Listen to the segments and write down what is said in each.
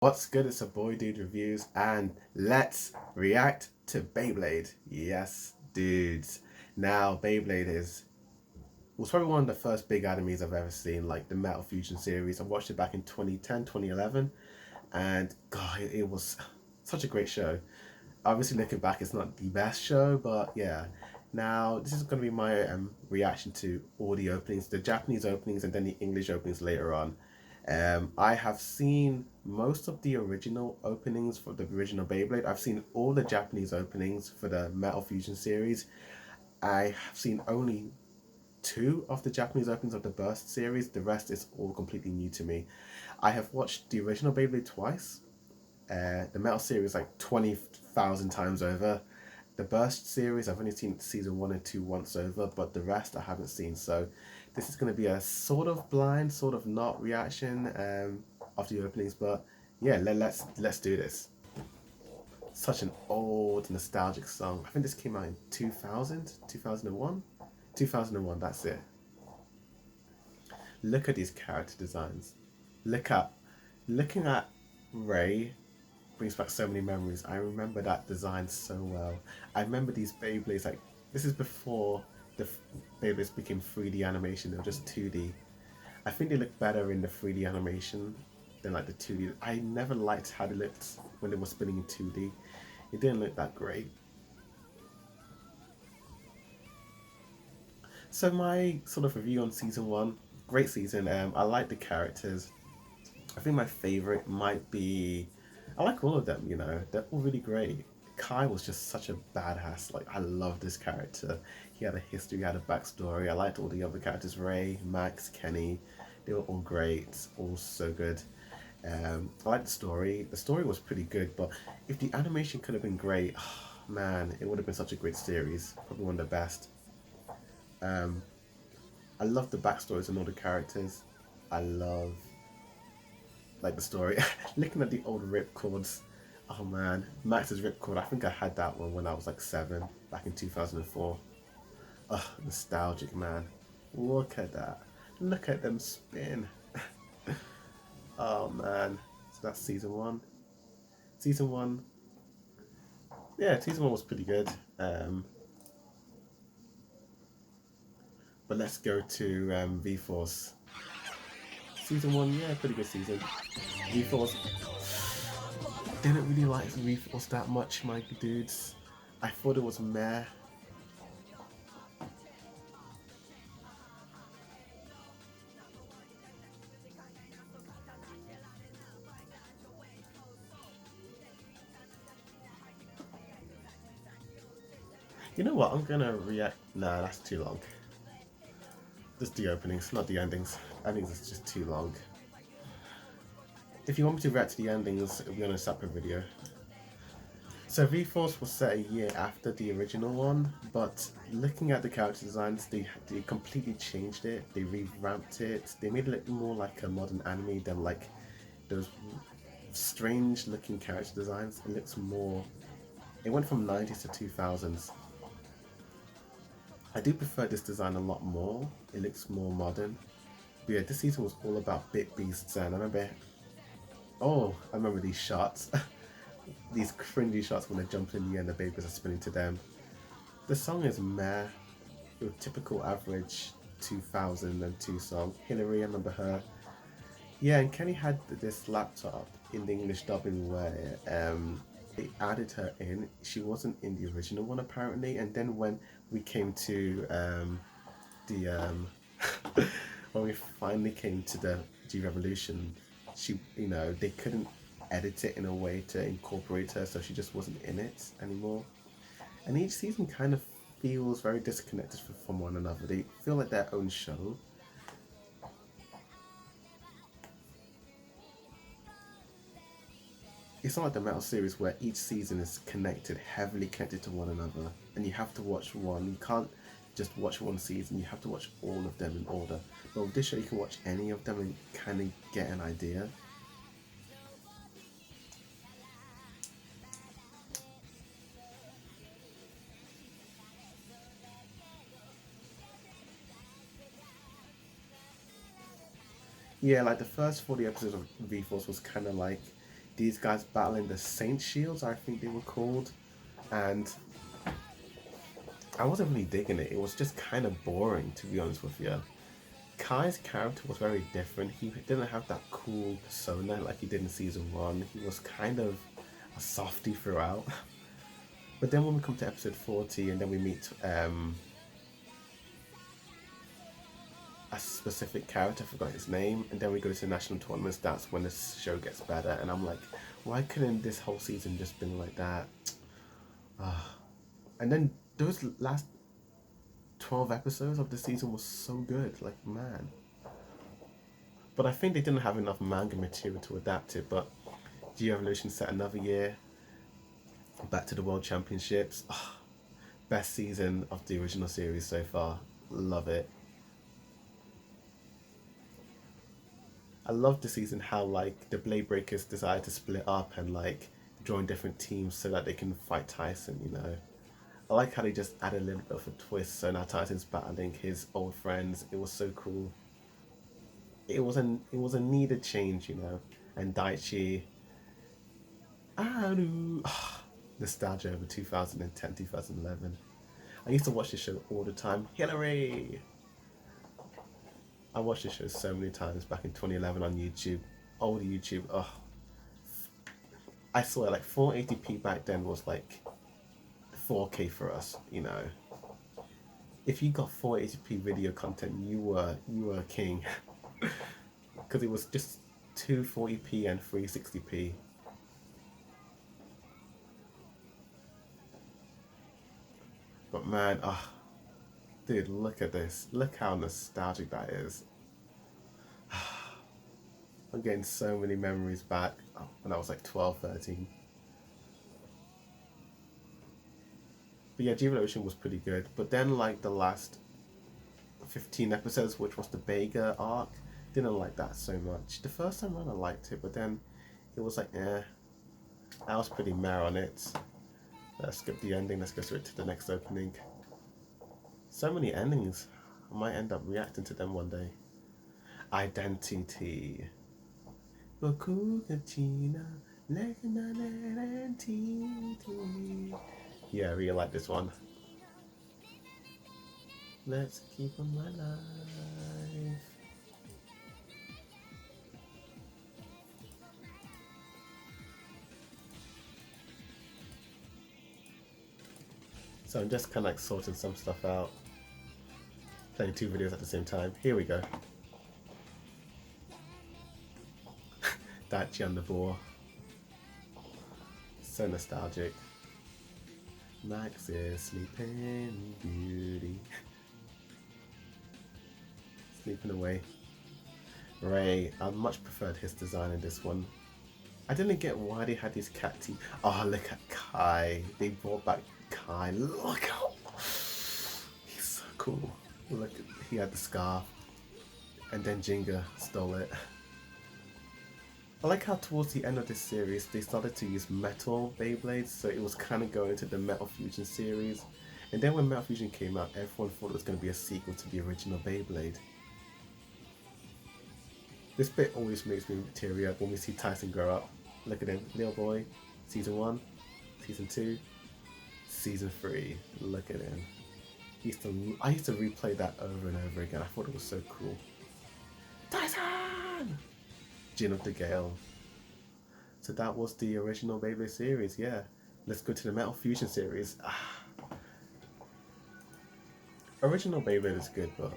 What's good? It's a boy dude reviews, and let's react to Beyblade. Yes, dudes. Now, Beyblade was probably one of the first big animes I've ever seen, like the Metal Fusion series. I watched it back in 2010, 2011, and God, it was such a great show. Obviously, looking back, it's not the best show, but yeah. Now, this is going to be my reaction to all the openings, the Japanese openings, and then the English openings later on. I have seen most of the original openings for the original Beyblade. I've seen all the Japanese openings for the Metal Fusion series. I have seen only two of the Japanese openings of the Burst series. The rest is all completely new to me. I have watched the original Beyblade twice. The Metal series like 20,000 times over. The Burst series, I've only seen season one and two once over, but the rest I haven't seen. So this is going to be a sort of blind, sort of not reaction of the openings. But yeah, let's do this. Such an old nostalgic song. I think this came out in 2000, 2001, 2001. That's it. Look at these character designs. Look at looking at Ray brings back so many memories. I remember that design so well. I remember these Beyblades, like, this is before the Beyblades became 3D animation, they were just 2D. I think they look better in the 3D animation than like the 2D. I never liked how they looked when they were spinning in 2D. It didn't look that great. So my sort of review on season one, great season. I like the characters. I think my favorite might be. I like all of them. They're all really great. Kai was just such a badass. Like I love this character. He had a history, he had a backstory. I liked all the other characters: Ray, Max, Kenny. They were all great, all so good. I like the story. The story was pretty good, but if the animation could have been great, man, it would have been such a great series. Probably one of the best. Um, I love the backstories and all the characters. I love like the story. Looking at the old ripcords. Oh man, Max's ripcord. I think I had that one when I was like 7, back in 2004. Oh, nostalgic, man. Look at that. Look at them spin. Oh man. So that's season one. Season one. Yeah, season one was pretty good. Um, but let's go to V Force. Season one, yeah, pretty good season. V Force. Didn't really like V Force that much, my dudes. I thought it was meh. You know what? I'm gonna react. Nah, that's too long. Just the openings, not the endings. I think it's just too long. If you want me to react to the endings, it'll be on a separate video. So V-Force was set a year after the original one, but looking at the character designs, they completely changed it. They revamped it. They made it look more like a modern anime than like those strange looking character designs. It looks more. It went from 90s to 2000s. I do prefer this design a lot more. It looks more modern. But yeah, this season was all about big beasts, and I remember these shots, these cringy shots when they jump in the air and the babies are spinning to them. The song is meh, your typical average 2002 song. Hillary, I remember her. Yeah, and Kenny had this laptop in the English dubbing where they added her in. She wasn't in the original one apparently, and then when we came to the when we finally came to the G Revolution, they couldn't edit it in a way to incorporate her, so she just wasn't in it anymore. And each season kind of feels very disconnected from one another. They feel like their own show. It's not like the Metal series where each season is connected, heavily connected to one another, and you have to watch one. You can't just watch one season, you have to watch all of them in order. But with this show, you can watch any of them and kind of get an idea. Yeah, like the first 40 episodes of V Force was kind of like these guys battling the Saint Shields, I think they were called, and I wasn't really digging it. It was just kind of boring, to be honest with you. Kai's character was very different. He didn't have that cool persona like he did in season 1. He was kind of a softie throughout. But then when we come to episode 40 and then we meet a specific character, I forgot his name, and then we go to national tournaments, that's when the show gets better. And I'm like, why couldn't this whole season just been like that? And then those last 12 episodes of the season was so good, like, man. But I think they didn't have enough manga material to adapt it. But G-Evolution set another year, back to the World Championships. Best season of the original series so far. Love it. I love the season how like the Blade Breakers decided to split up and like join different teams so that they can fight Tyson, you know. I like how they just added a little bit of a twist, so now Tyson's battling his old friends. It was so cool. It was a needed change, you know. And Daichi, Aru, nostalgia over 2010, 2011. I used to watch this show all the time. Hillary! I watched this show so many times back in 2011 on YouTube. Old YouTube, I saw it like 480p back then was like 4K for us, you know. If you got 480p video content, you were a king. Because it was just 240p and 360p. But man, dude, look at this. Look how nostalgic that is. I'm getting so many memories back when I was like 12, 13. But yeah, G-Evolution was pretty good. But then like the last 15 episodes, which was the Vega arc, didn't like that so much. The first time around I liked it, but then it was like, I was pretty meh on it. Let's skip the ending, let's go straight to the next opening. So many endings. I might end up reacting to them one day. Identity. Yeah, I really like this one. Let's keep them alive. So I'm just kind of like sorting some stuff out. Playing 2 videos at the same time. Here we go. Daichi on the ball. So nostalgic. Max is sleeping beauty. Sleeping away. Ray, I much preferred his design in this one. I didn't get why they had these cat teeth. Oh, look at Kai. They brought back Kai. Look how he's so cool. Look, he had the scarf, and then Jinga stole it. I like how towards the end of this series they started to use metal Beyblades, so it was kind of going to the Metal Fusion series. And then when Metal Fusion came out, everyone thought it was going to be a sequel to the original Beyblade. This bit always makes me teary up when we see Tyson grow up. Look at him, little boy. Season 1, Season 2, Season 3. Look at him. I used to replay that over and over again. I thought it was so cool. Tyson! Jin of the Gale. So that was the original Beyblade series, yeah. Let's go to the Metal Fusion series. Original Beyblade is good, but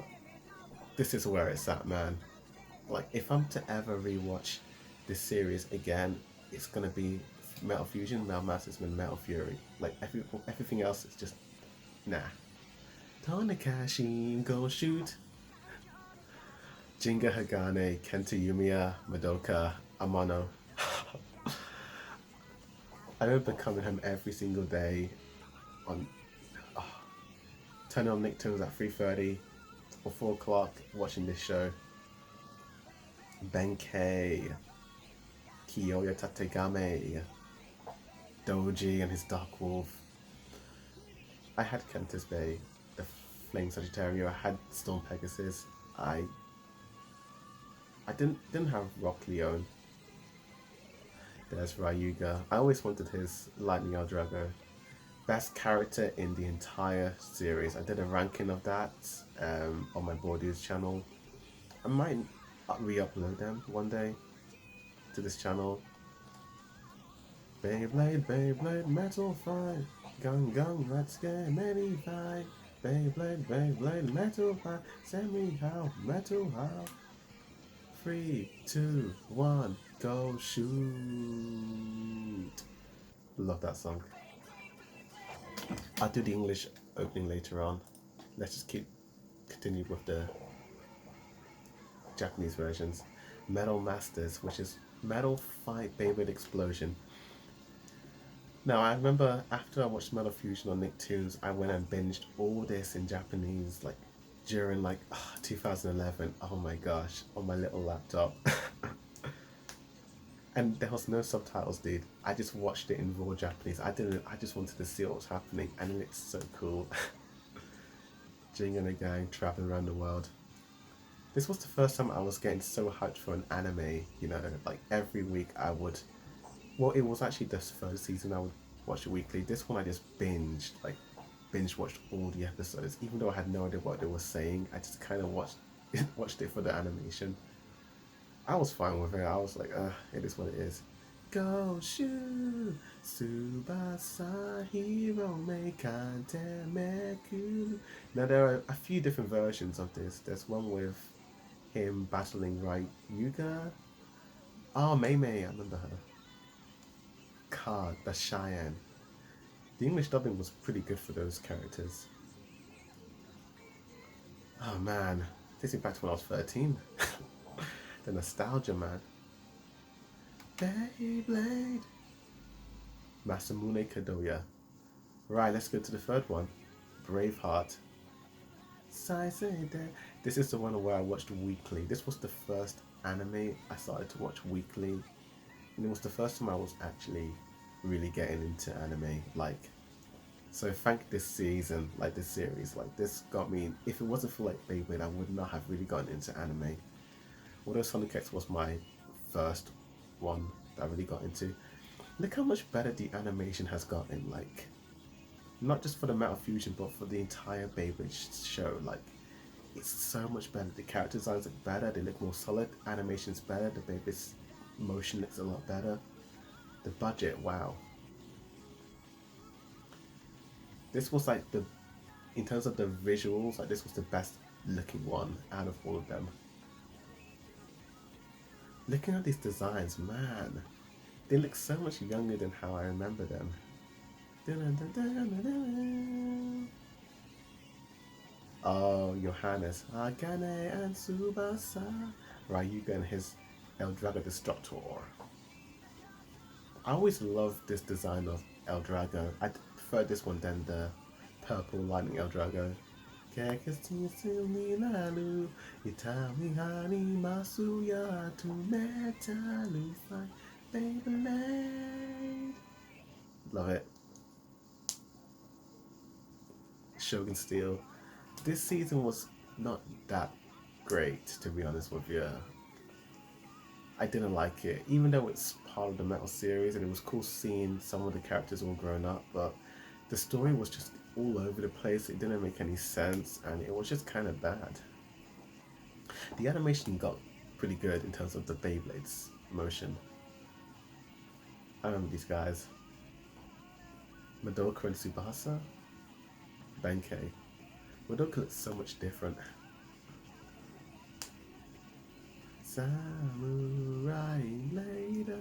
this is where it's at, man. Like, if I'm to ever rewatch this series again, it's gonna be Metal Fusion, Metal Masters, and Metal Fury. Like, everything else is just, nah. Tonikashi, go shoot. Jinga Hagane, Kenta Yumiya, Madoka, Amano. I remember coming home every single day on turning on Nicktoons at 3:30 or 4 o'clock watching this show. Benkei, Kiyoya Tategame, Doji and his Dark Wolf. I had Kenta's Bay, the Flame Sagittario, I had Storm Pegasus. I didn't have Rock Leone. There's Ryuga. I always wanted his Lightning Eldrago. Best character in the entire series. I did a ranking of that on my Bordeaux channel. I might re-upload them one day to this channel. Beyblade, Beyblade, metal fight. Gung gung, let's get many fight. Beyblade, Beyblade, metal fight. Send me how, metal how. 3, 2, 1, go shoot. Love that song. I'll do the English opening later on. Let's just continue with the Japanese versions. Metal Masters, which is Metal Fight Beyblade Explosion. Now, I remember after I watched Metal Fusion on Nicktoons, I went and binged all this in Japanese, like during 2011. Oh my gosh, on my little laptop. And there was no subtitles, dude. I just watched it in raw Japanese. I just wanted to see what was happening, and it's so cool. Jing and a gang traveling around the world. This was the first time I was getting so hyped for an anime, you know, like every week I would, well, it was actually the first season I would watch it weekly. This one I just binge watched all the episodes, even though I had no idea what they were saying. I just kind of watched it for the animation. I was fine with it. I was like, it is what it is. Go shoot, Tsubasa Hiro Meikante Meku. Now there are a few different versions of this. There's one with him battling Ryuga. Oh, Mei Mei, I remember her. Card, the Cheyenne. The English dubbing was pretty good for those characters. Oh man, takes me back to when I was 13. The nostalgia, man. Beyblade. Masamune Kadoya. Right, let's go to the third one. Braveheart. This is the one where I watched weekly. This was the first anime I started to watch weekly. And it was the first time I was actually really getting into anime. So thank this season, this series, this got me. If it wasn't for Beyblade, I would not have really gotten into anime. Although Sonic X was my first one that I really got into. Look how much better the animation has gotten, not just for the Metal Fusion, but for the entire Beyblade show. It's so much better. The character designs look better, they look more solid, animation's better, the Beyblade's motion looks a lot better. The budget, wow. This was in terms of the visuals, this was the best looking one out of all of them. Looking at these designs, man, they look so much younger than how I remember them. Oh, Johannes, Agane and Tsubasa. Ryuga and his Eldrago Destructor. I always loved this design of Eldrago. I prefer this one than the purple Lightning Eldrago. Love it. Shogun Steel. This season was not that great, to be honest with you. I didn't like it, even though it's part of the Metal series and it was cool seeing some of the characters all grown up, but the story was just all over the place. It didn't make any sense and it was just kind of bad. The animation got pretty good in terms of the Beyblade's motion. I remember these guys. Madoka and Tsubasa. Benkei. Madoka looks so much different. Samurai later.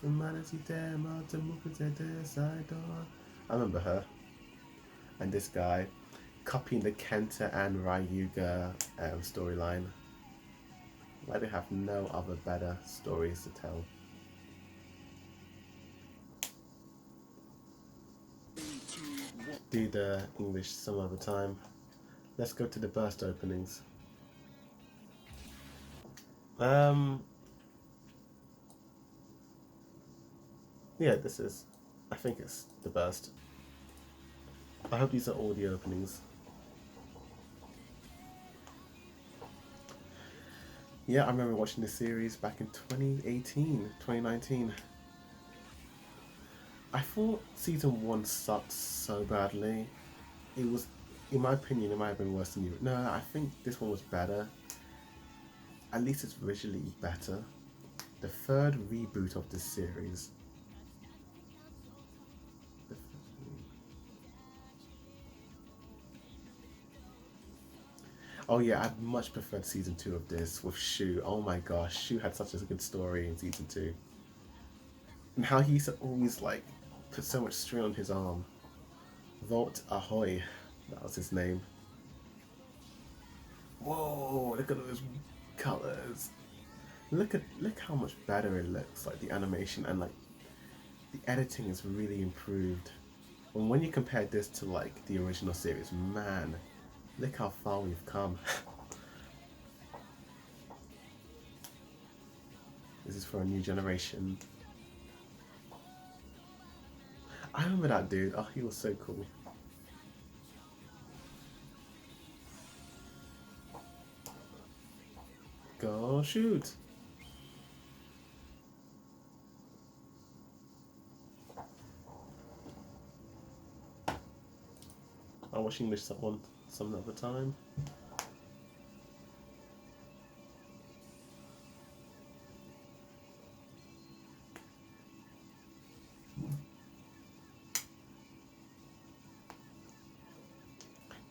I remember her. And this guy copying the Kenta and Ryuga storyline. Why they have no other better stories to tell. Do the English some other time. Let's go to the burst openings. Yeah, I think it's the burst. I hope these are all the openings. Yeah, I remember watching this series back in 2018, 2019. I thought season one sucked so badly. It was, in my opinion, it might have been worse than you. No, I think this one was better. At least it's visually better. The third reboot of this series. Oh yeah, I much preferred season two of this with Shu. Oh my gosh, Shu had such a good story in season two, and how he used to always like put so much strain on his arm. Volt Ahoy, that was his name. Whoa! Look at those colors. Look how much better it looks. Like the animation and like the editing is really improved. And when you compare this to like the original series, man, look how far we've come. This is for a new generation. I remember that dude. Oh, he was so cool. Go shoot. I'll watch English one some other time.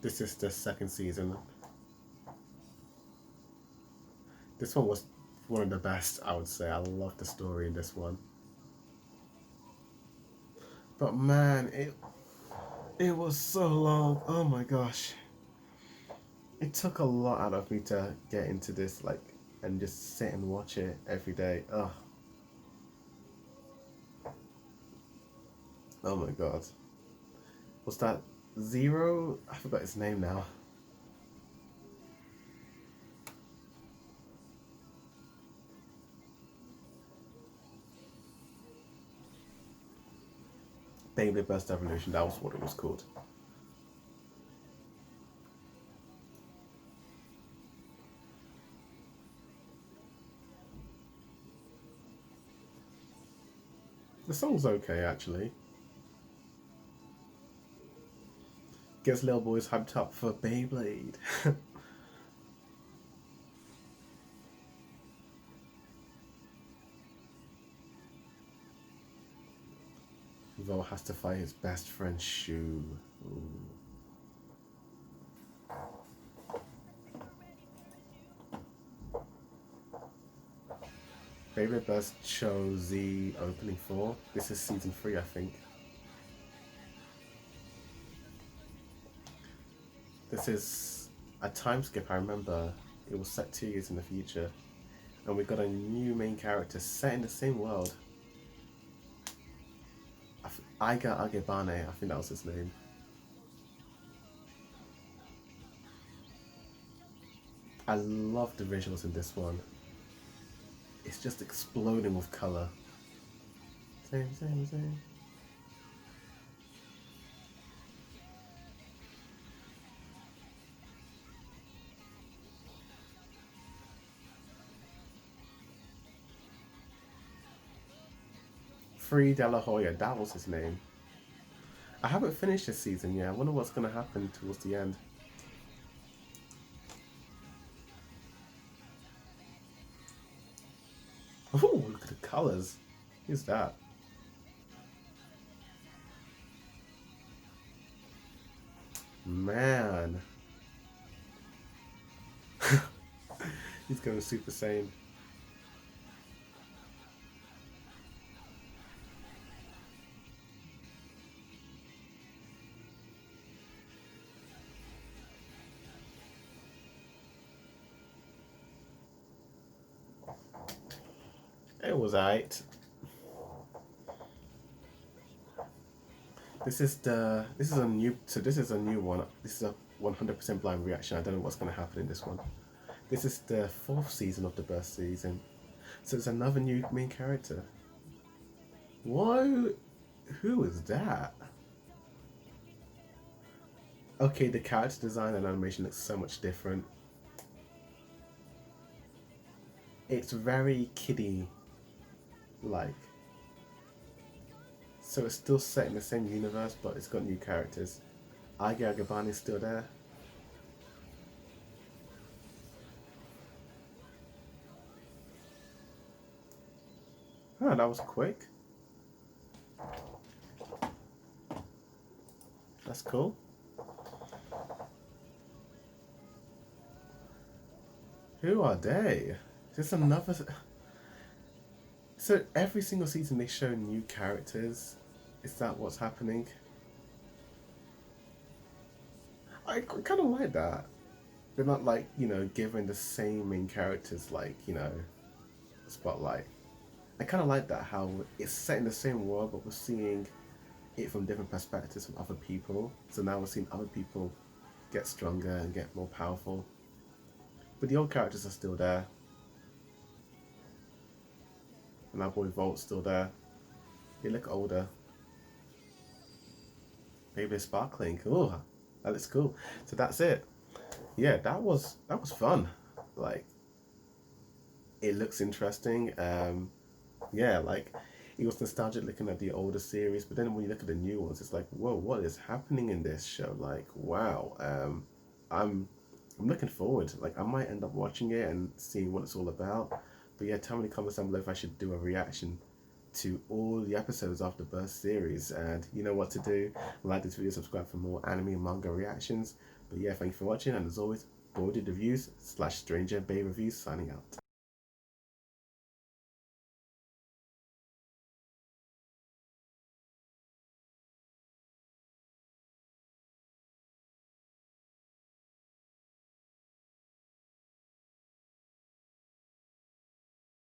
This is the second season. This one was one of the best, I would say. I love the story in this one. But man, it was so long. Oh my gosh. It took a lot out of me to get into this, like, and just sit and watch it every day. Oh my god. Was that Zero? I forgot his name now. Beyblade Burst Evolution, that was what it was called. The song's okay, actually. Gets little boys hyped up for Beyblade. Vo has to fight his best friend Shu. Ooh. Favorite Burst chose the opening four. This is season 3, I think. This is a time skip. I remember it was set 2 years in the future, and we got a new main character set in the same world. Aiga Agebane, I think that was his name. I love the visuals in this one. It's just exploding with color. Same. 3 De La Hoya, that was his name. I haven't finished this season yet. I wonder what's going to happen towards the end. Oh, look at the colors. Who's that? Man. He's going Super Saiyan. It was alright. This is a new one. This is a 100% blind reaction. I don't know what's going to happen in this one. This is the 4th season of the Burst season. So it's another new main character. Whoa, who is that? Okay, the character design and animation looks so much different. it's very kiddie like. So it's still set in the same universe, but it's got new characters. Aya Agabani's still there. Oh, that was quick. That's cool. Who are they? Just another. So every single season they show new characters. Is that what's happening? I kind of like that. They're not like giving the same main characters like spotlight. I kind of like that how it's set in the same world, but we're seeing it from different perspectives from other people. So now we're seeing other people get stronger and get more powerful. But the old characters are still there. And our boy Volt's still there. They look older. Maybe they're sparkling. Oh, that looks cool. So that's it. Yeah, that was fun. Like it looks interesting. Yeah, like it was nostalgic looking at the older series, but then when you look at the new ones, it's like, whoa, what is happening in this show? Like, wow. I'm I'm looking forward. Like, I might end up watching it and seeing what it's all about. But yeah, tell me in the comments down below if I should do a reaction to all the episodes of the Burst series. And you know what to do. Like this video, subscribe for more anime and manga reactions. But yeah, thank you for watching. And as always, Boarded Reviews / Stranger Bay Reviews signing out.